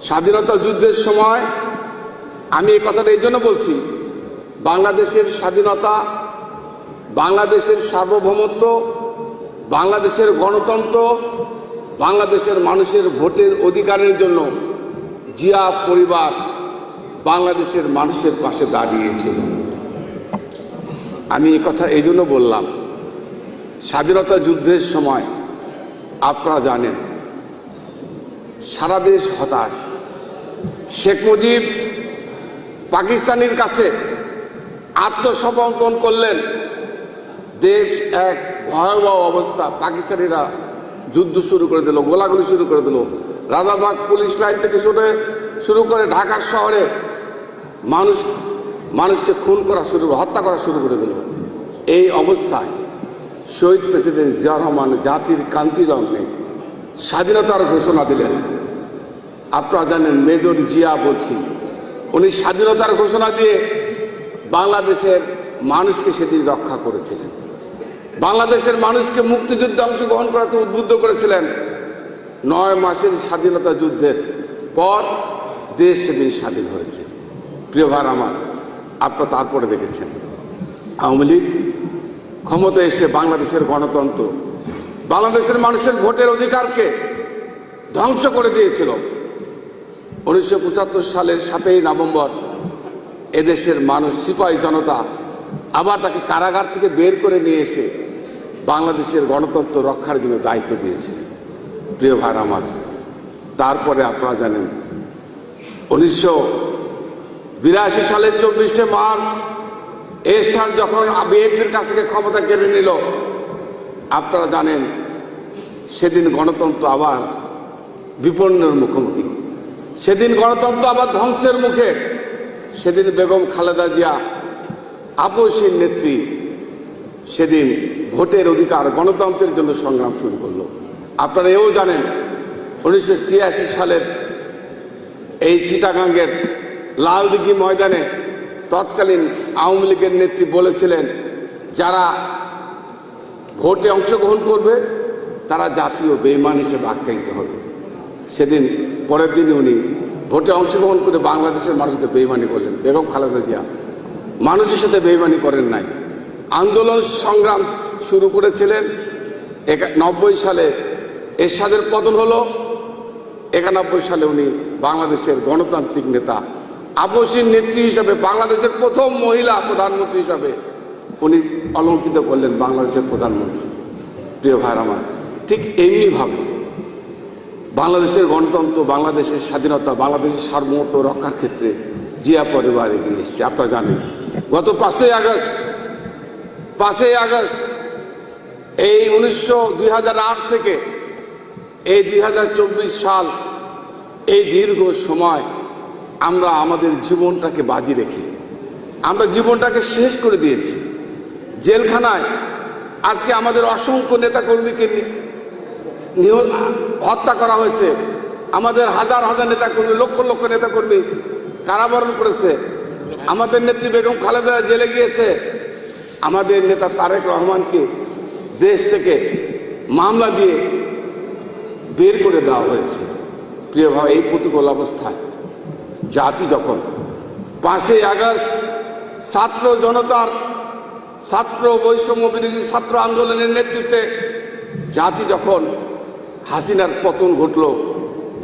স্বাধীনতা যুদ্ধের সময় আমি এই কথাটা এই জন্য বলছি, বাংলাদেশের স্বাধীনতা, বাংলাদেশের সার্বভৌমত্ব, বাংলাদেশের গণতন্ত্র, বাংলাদেশের মানুষের ভোটের অধিকারের জন্য জিয়া পরিবার বাংলাদেশের মানুষের পাশে দাঁড়িয়েছিল। আমি এই কথা এই জন্য বললাম, স্বাধীনতা যুদ্ধের সময় আপনারা জানেন সারা দেশ হতাশ। শেখ মুজিব পাকিস্তানির কাছে আত্মসমর্পণ করলেন, দেশ এক ভয়াবহ অবস্থা। পাকিস্তানিরা যুদ্ধ শুরু করে দিল, গোলাগুলি শুরু করে দিল। রাজারবাগ পুলিশ লাইন থেকে শুরু করে ঢাকার শহরে মানুষকে খুন করা হত্যা করা শুরু করে দিল। এই অবস্থায় শহীদ প্রেসিডেন্ট জিয়া রহমান জাতির কান্তির অগ্নে স্বাধীনতার ঘোষণা দিলেন। আপনারা জানেন মেজর জিয়া বলছি, উনি স্বাধীনতার ঘোষণা দিয়ে বাংলাদেশের মানুষকে সেদিন রক্ষা করেছিলেন। বাংলাদেশের মানুষকে মুক্তিযুদ্ধে অংশগ্রহণ করাতে উদ্বুদ্ধ করেছিলেন। 9 মাসের স্বাধীনতা যুদ্ধের পর দেশ সেদিন স্বাধীন হয়েছে। প্রিয় ভাই আমার, আপনারা তারপরে দেখেছেন আওয়ামী লীগ ক্ষমতায় এসে বাংলাদেশের গণতন্ত্র, বাংলাদেশের মানুষের ভোটের অধিকারকে ধ্বংস করে দিয়েছিল। 1975 সালের 7ই নভেম্বর এদেশের মানুষ, সিপাহী জনতা আবার তাকে কারাগার থেকে বের করে নিয়ে এসে বাংলাদেশের গণতন্ত্র রক্ষার জন্য দায়িত্ব দিয়েছিলেন। প্রিয় ভাই আমার, তারপরে আপনারা জানেন 1982 সালের 24শে মার্চ এরশাদ যখন বিএনপির কাছ থেকে ক্ষমতা কেড়ে নিল, আপনারা জানেন সেদিন গণতন্ত্র আবার বিপন্নের মুখোমুখি, সেদিন গণতন্ত্র আবার ধ্বংসের মুখে। সেদিন বেগম খালেদা জিয়া আপসীর নেত্রী সেদিন ভোটের অধিকার, গণতন্ত্রের জন্য সংগ্রাম শুরু করলো। আপনারা এও জানেন 1986 সালের এই চিটাগাঙ্গের লালদিঘি ময়দানে তৎকালীন আওয়ামী লীগের নেত্রী বলেছিলেন, যারা ভোটে অংশগ্রহণ করবে তারা জাতীয় বেঈমান হিসেবে আখ্যায়িত হবে। সেদিন পরের দিন উনি ভোটে অংশগ্রহণ করে বাংলাদেশের মানুষদের বেঈমানি করলেন। বেগম খালেদা জিয়া মানুষের সাথে বেঈমানি করেন নাই, আন্দোলন সংগ্রাম শুরু করেছিলেন। 90 সালে এরশাদের পতন হলো। 91 সালে উনি বাংলাদেশের গণতান্ত্রিক নেতা, আপসীর নেত্রী হিসাবে, বাংলাদেশের প্রথম মহিলা প্রধানমন্ত্রী হিসাবে উনি অলঙ্কিত করলেন বাংলাদেশের প্রধানমন্ত্রী। প্রিয় ভাই আমার, ঠিক এমনিভাবে বাংলাদেশের গণতন্ত্র, বাংলাদেশের স্বাধীনতা, বাংলাদেশের সার্বভৌমত্ব রক্ষার ক্ষেত্রে জিয়া পরিবার এগিয়ে এসছে। আপনারা জানেন গত 5ই আগস্ট এই 2008 থেকে এই 2024 সাল, এই দীর্ঘ সময় আমরা আমাদের জীবনটাকে বাজি রেখে আমরা জীবনটাকে শেষ করে দিয়েছি। জেলখানায় আজকে আমাদের অসংখ্য নেতাকর্মীকে হত্যা করা হয়েছে। আমাদের হাজার হাজার নেতাকর্মী, লক্ষ লক্ষ নেতাকর্মী কারাবরণ করেছে। আমাদের নেত্রী বেগম খালেদা জেলে গিয়েছে। আমাদের নেতা তারেক রহমানকে দেশ থেকে মামলা দিয়ে বের করে দেওয়া হয়েছে। প্রিয় ভাই, এই প্রতিকূল অবস্থায় জাতি যখন 5ই আগস্ট ছাত্র জনতার, ছাত্র বৈষম্য বিরোধী ছাত্র আন্দোলনের নেতৃত্বে জাতি যখন হাসিনার পতন ঘটল,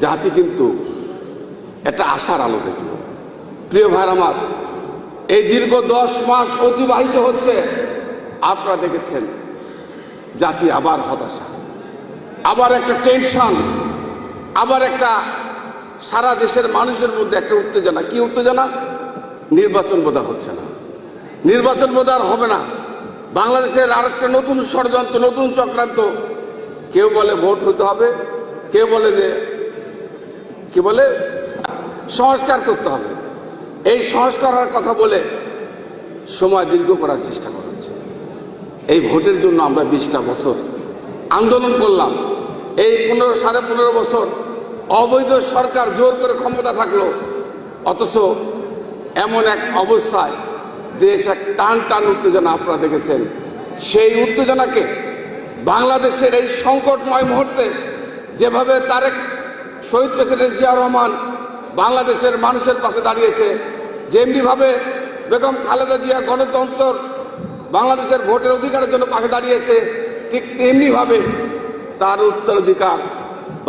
জাতি কিন্তু একটা আশার আলো দেখল। প্রিয় ভাই আমার, এই দীর্ঘ 10 মাস অতিবাহিত হচ্ছে, আপনারা দেখেছেন জাতি আবার হতাশা, আবার একটা টেনশন, আবার একটা সারা দেশের মানুষের মধ্যে একটা উত্তেজনা। কি উত্তেজনা? নির্বাচন বোধহয় হচ্ছে না, নির্বাচন বোধহয় আর হবে না। বাংলাদেশের আরেকটা নতুন ষড়যন্ত্র, নতুন চক্রান্ত। কেউ বলে ভোট হতে হবে, কেউ বলে যে কি বলে সংস্কার করতে হবে। এই সংস্কারের কথা বলে সময় দীর্ঘ করার চেষ্টা করা হচ্ছে। এই ভোটের জন্য আমরা 20টা বছর আন্দোলন করলাম। এই 15.5 বছর অবৈধ সরকার জোর করে ক্ষমতা থাকলো, অথচ এমন এক অবস্থায় দেশ এক টান টান উত্তেজনা আপনারা দেখেছেন। সেই উত্তেজনাকে বাংলাদেশের এই সংকটময় মুহূর্তে যেভাবে শহীদ প্রেসিডেন্ট জিয়া রহমান বাংলাদেশের মানুষের পাশে দাঁড়িয়েছে। যেমনিভাবে বেগম খালেদা জিয়া গণতন্ত্র বাংলাদেশের ভোটের অধিকারের জন্য পাশে দাঁড়িয়েছে, ঠিক তেমনিভাবে তার উত্তরাধিকার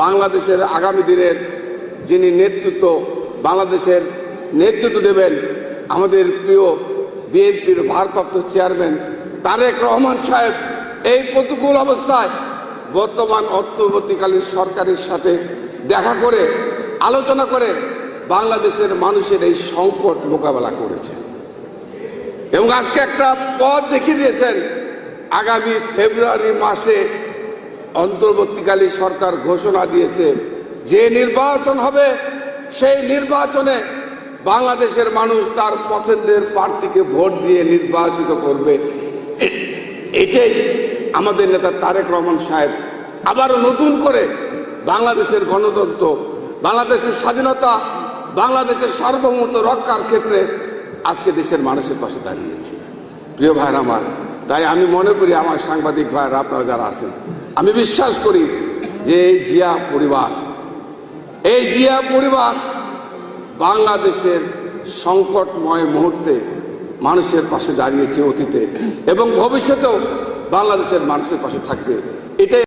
বাংলাদেশের আগামী দিনের যিনি বাংলাদেশের নেতৃত্ব দেবেন, আমাদের প্রিয় বিএনপির ভারপ্রাপ্ত চেয়ারম্যান তারেক রহমান সাহেব এই প্রতিকূল অবস্থায় বর্তমান অন্তর্বর্তীকালীন সরকারের সাথে দেখা করে আলোচনা করে বাংলাদেশের মানুষের এই সংকট মোকাবেলা করেছেন এবং আজকে একটা পথ দেখিয়ে দিয়েছেন। আগামী ফেব্রুয়ারি মাসে অন্তর্বর্তীকালীন সরকার ঘোষণা দিয়েছে যে নির্বাচন হবে, সেই নির্বাচনে বাংলাদেশের মানুষ তার পছন্দের প্রার্থীকে ভোট দিয়ে নির্বাচিত করবে। এটাই আমাদের নেতা তারেক রহমান সাহেব আবারও নতুন করে বাংলাদেশের গণতন্ত্র, বাংলাদেশের স্বাধীনতা, বাংলাদেশের সার্বভৌমত্ব রক্ষার ক্ষেত্রে আজকে দেশের মানুষের পাশে দাঁড়িয়েছে। প্রিয় ভাইরা আমার, তাই আমি মনে করি, আমার সাংবাদিক ভাইরা আপনারা যারা আছেন, আমি বিশ্বাস করি যে এই জিয়া পরিবার বাংলাদেশের সংকটময় মুহূর্তে মানুষের পাশে দাঁড়িয়েছে অতীতে এবং ভবিষ্যতেও বাংলাদেশের মানুষের পাশে থাকবে। এটাই